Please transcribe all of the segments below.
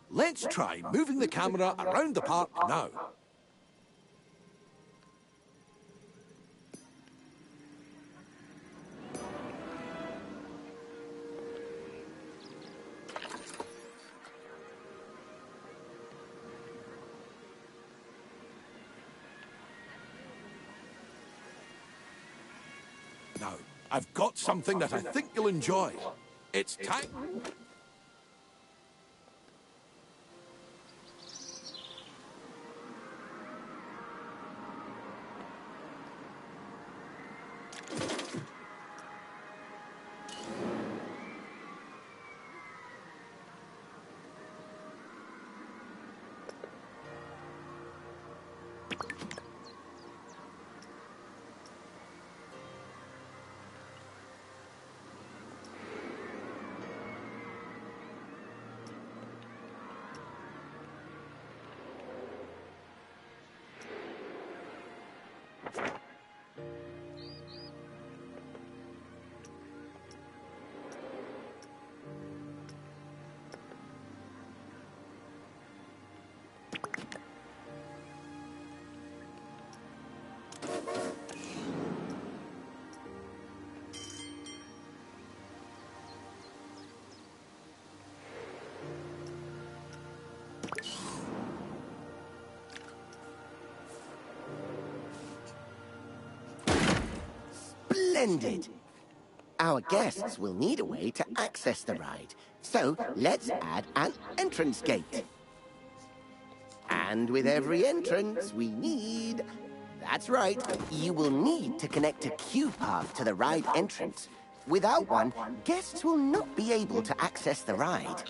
Let's try moving the camera around the park now. Now, I've got something that I think you'll enjoy. It's time... Splendid! Our guests will need a way to access the ride, so let's add an entrance gate. And with every entrance, we need... That's right, you will need to connect a queue path to the ride entrance. Without one, guests will not be able to access the ride.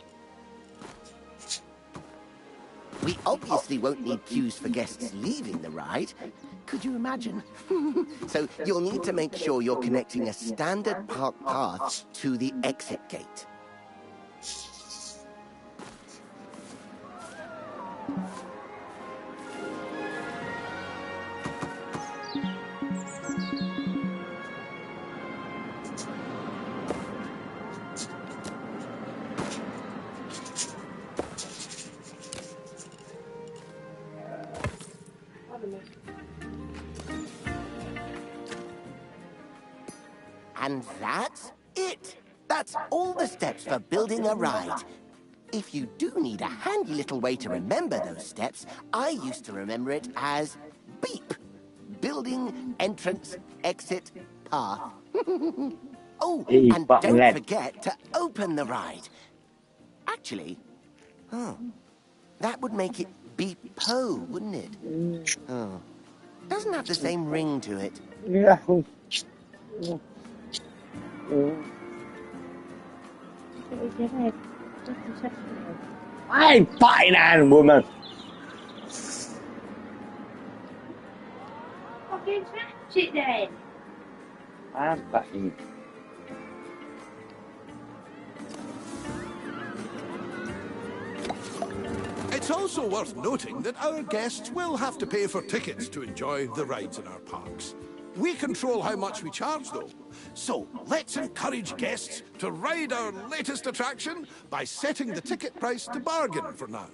We obviously won't need queues for guests leaving the ride. Could you imagine? So you'll need to make sure you're connecting a standard park path to the exit gate. And that's it. That's all the steps for building a ride. If you do need a handy little way to remember those steps, I used to remember it as BEEP. Building, entrance, exit, path. Oh, and don't forget to open the ride. Actually, that would make it Beep-Po, wouldn't it? Oh, doesn't have the same ring to it. Yeah. Ai, fine woman. Fucking catch it then. I'm fucking. It's also worth noting that our guests will have to pay for tickets to enjoy the rides in our parks. We control how much we charge, though. So let's encourage guests to ride our latest attraction by setting the ticket price to bargain for now.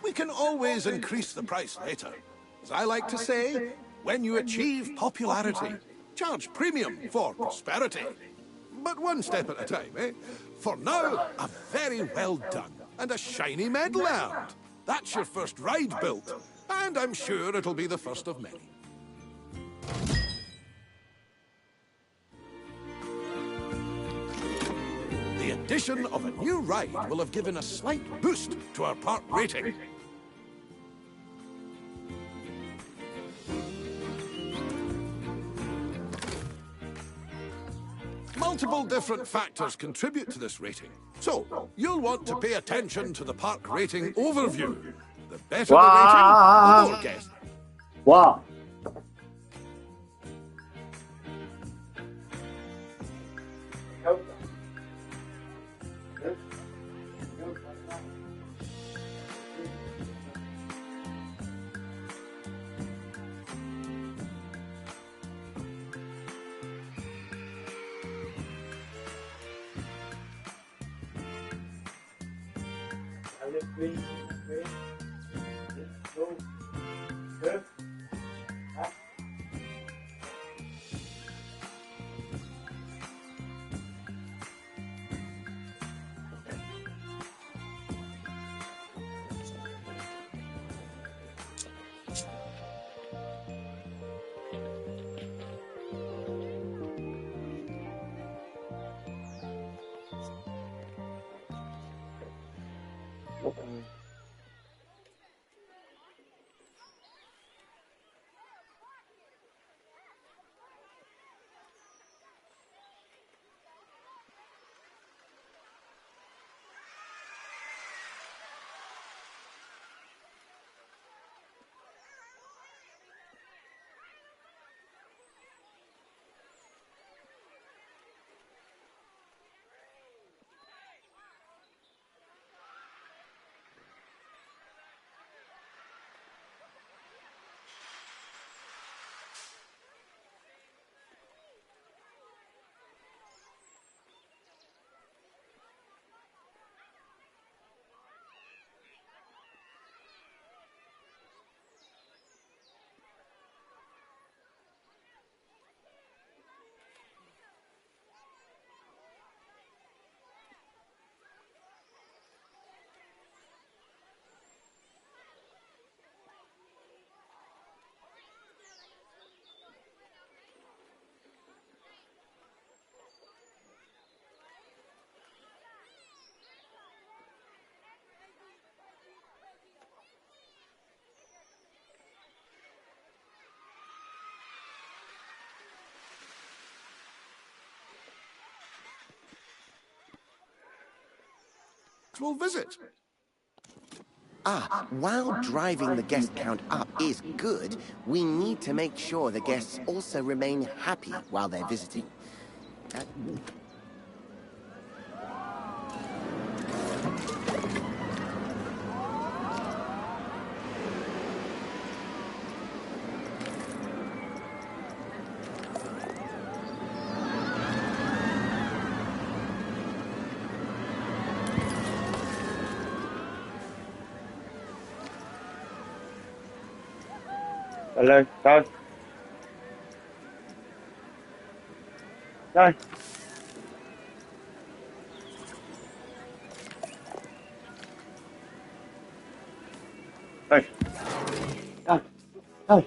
We can always increase the price later. As I like to say, when you achieve popularity, charge premium for prosperity. But one step at a time, eh? For now, a very well done and a shiny medal earned. That's your first ride built, and I'm sure it'll be the first of many. The addition of a new ride will have given a slight boost to our park rating. Multiple different factors contribute to this rating. So, you'll want to pay attention to the park rating overview. The better the rating, the more guests. Wow. Will visit. While driving the guest count up is good, we need to make sure the guests also remain happy while they're visiting. Lên coi đây đây đây đây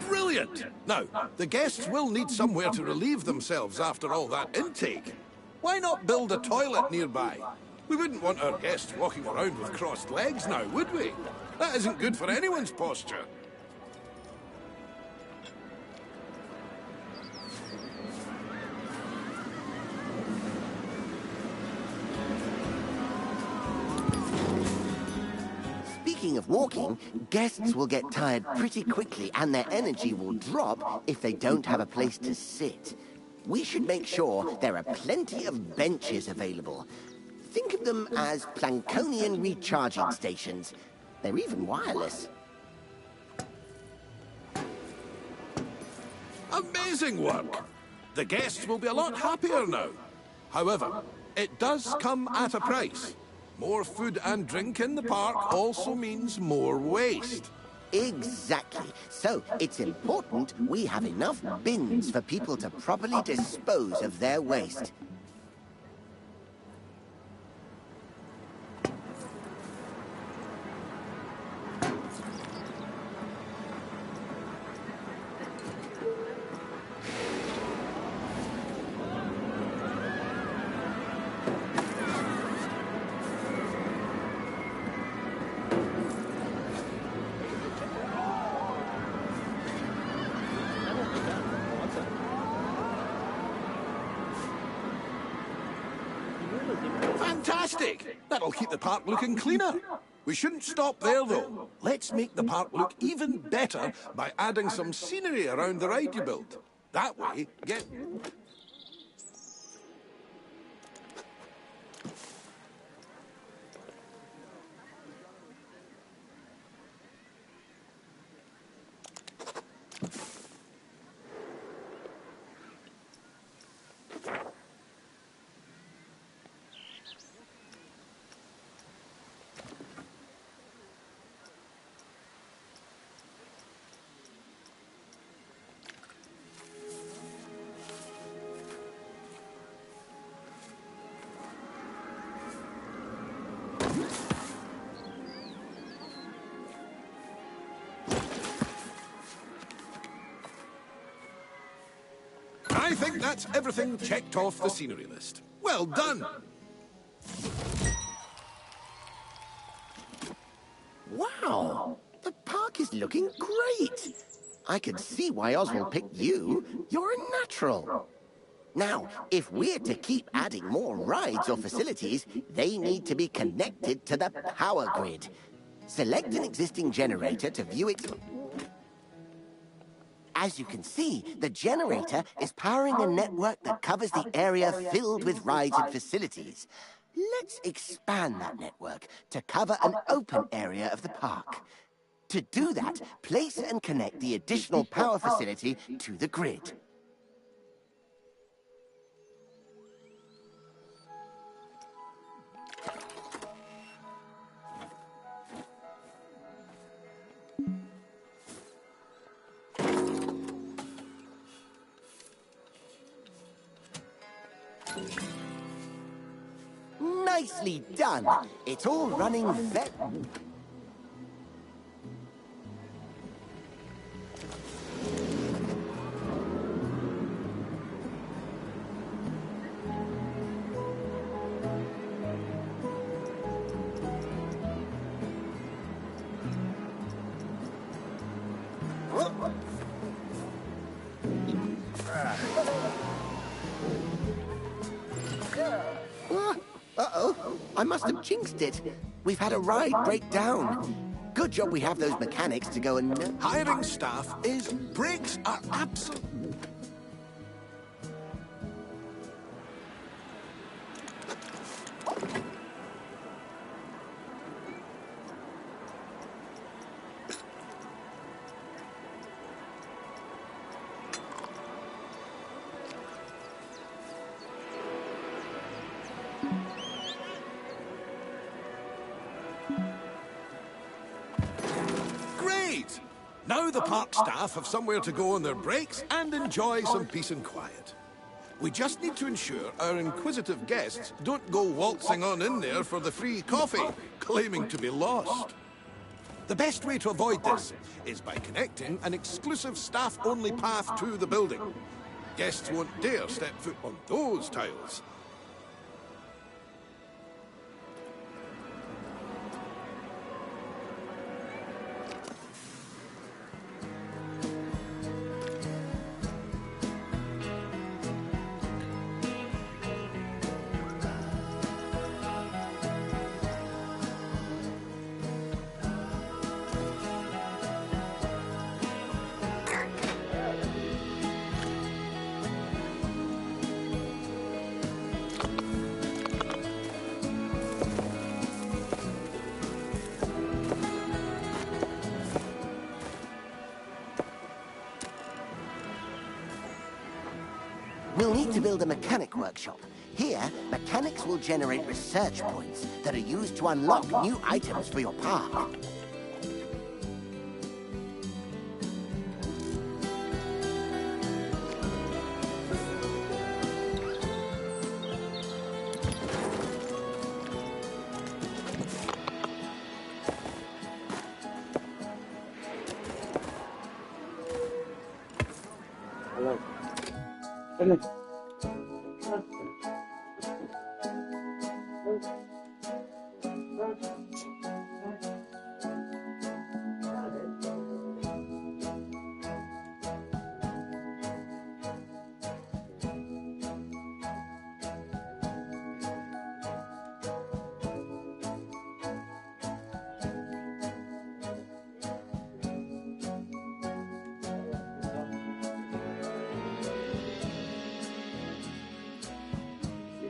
Brilliant! Now, the guests will need somewhere to relieve themselves after all that intake. Why not build a toilet nearby? We wouldn't want our guests walking around with crossed legs now, would we? That isn't good for anyone's posture. Speaking of walking, guests will get tired pretty quickly and their energy will drop if they don't have a place to sit. We should make sure there are plenty of benches available. Think of them as Plankonian recharging stations. They're even wireless. Amazing work! The guests will be a lot happier now. However, it does come at a price. More food and drink in the park also means more waste. Exactly. So it's important we have enough bins for people to properly dispose of their waste. Fantastic! That'll keep the park looking cleaner. We shouldn't stop there, though. Let's make the park look even better by adding some scenery around the ride you built. That way, get... I think that's everything checked off the scenery list. Well done! Wow! The park is looking great! I can see why Oswald picked you. You're a natural. Now, if we're to keep adding more rides or facilities, they need to be connected to the power grid. Select an existing generator to view it. As you can see, the generator is powering a network that covers the area filled with rides and facilities. Let's expand that network to cover an open area of the park. To do that, place and connect the additional power facility to the grid. Nicely done. It's all running very... Uh-oh, I must have jinxed it. We've had a ride break down. Good job we have those mechanics to go and... Hiring staff is brakes are absolute. Great! Now the park staff have somewhere to go on their breaks and enjoy some peace and quiet. We just need to ensure our inquisitive guests don't go waltzing on in there for the free coffee, claiming to be lost. The best way to avoid this is by connecting an exclusive staff-only path to the building. Guests won't dare step foot on those tiles. We'll need to build a mechanic workshop. Here, mechanics will generate research points that are used to unlock new items for your park. Hello. Hello.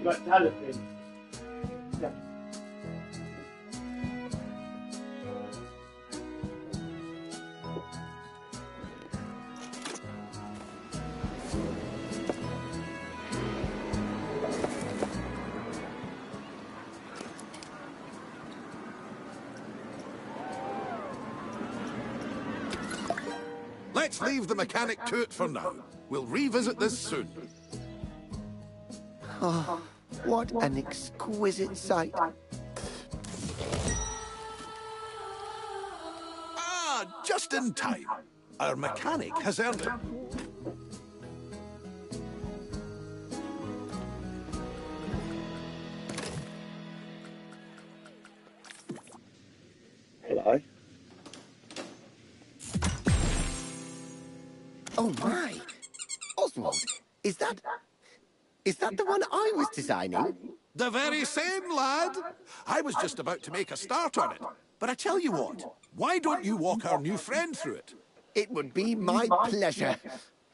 Got telephone. Yeah. Let's leave the mechanic to it for now. We'll revisit this soon. Oh, what an exquisite sight. Ah, just in time. Our mechanic has earned it. Hello. Oh my! Oswald, is that the one I was designing? The very same, lad. I was just about to make a start on it. But I tell you what, why don't you walk our new friend through it? It would be my pleasure.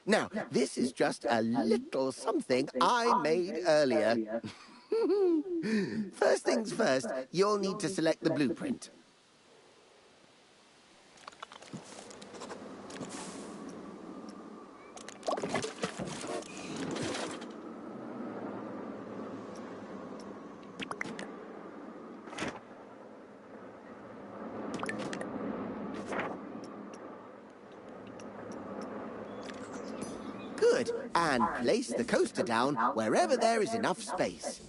Now, this is just a little something I made earlier. First things first, you'll need to select the blueprint. Good, and place the coaster down wherever there is enough space.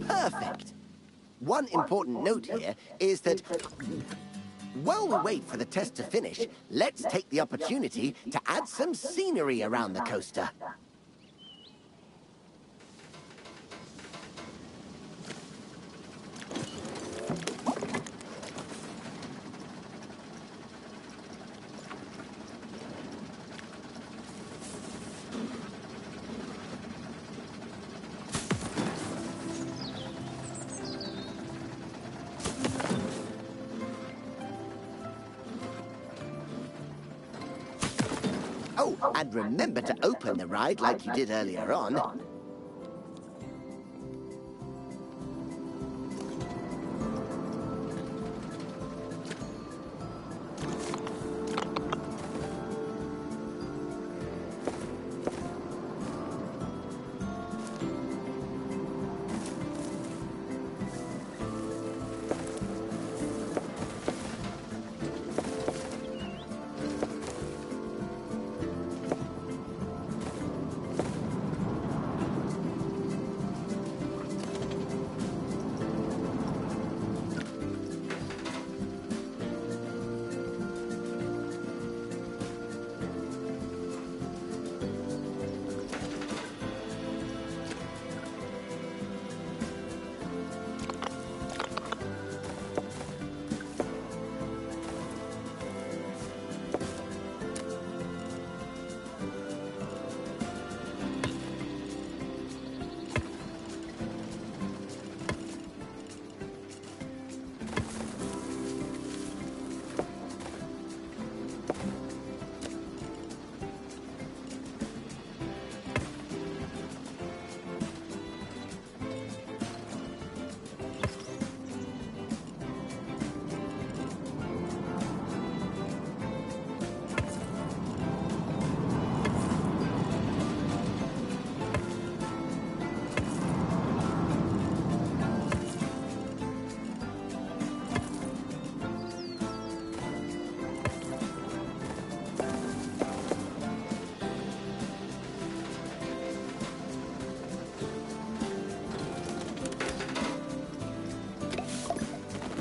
Perfect. One important note here is that while we wait for the test to finish, let's take the opportunity to add some scenery around the coaster. Oh, and remember to open the ride like you did earlier on.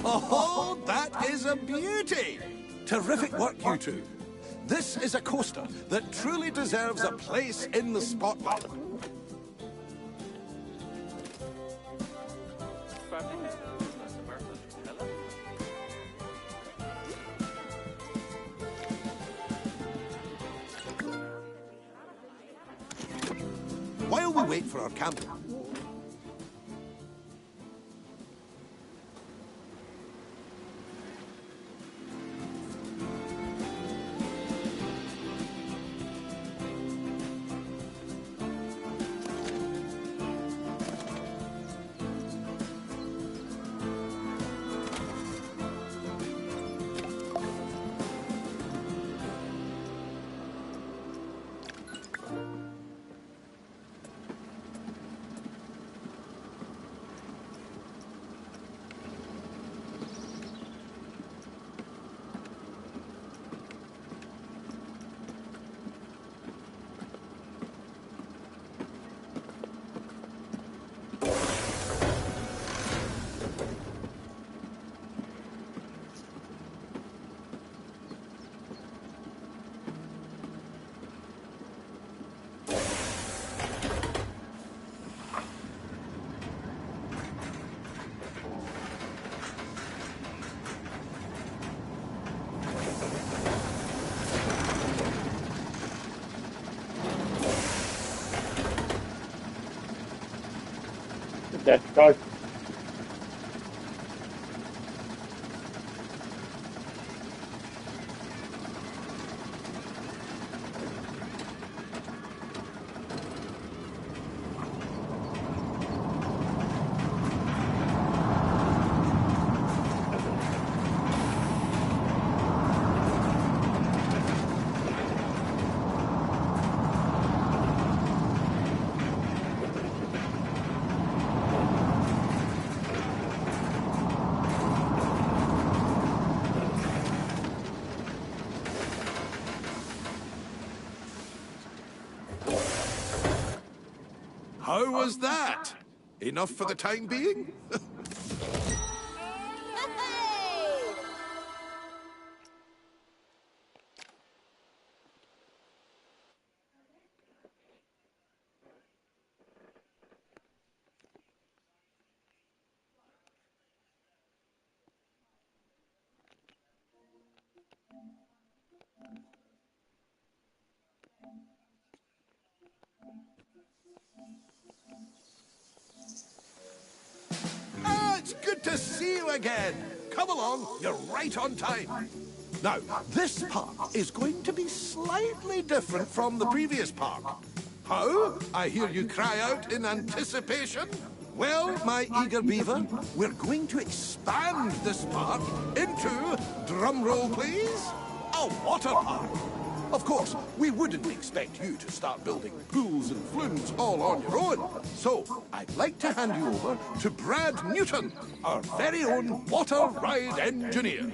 Oh, that is a beauty! Terrific work, you two. This is a coaster that truly deserves a place in the spotlight. while we wait for our camper. Let's go. How was that? Enough for the time being? It's good to see you again. Come along, you're right on time. Now, this park is going to be slightly different from the previous park. How? I hear you cry out in anticipation. Well, my eager beaver, we're going to expand this park into, drumroll please, a water park. Of course, we wouldn't expect you to start building pools and flumes all on your own. So, I'd like to hand you over to Brad Newton, our very own water ride engineer.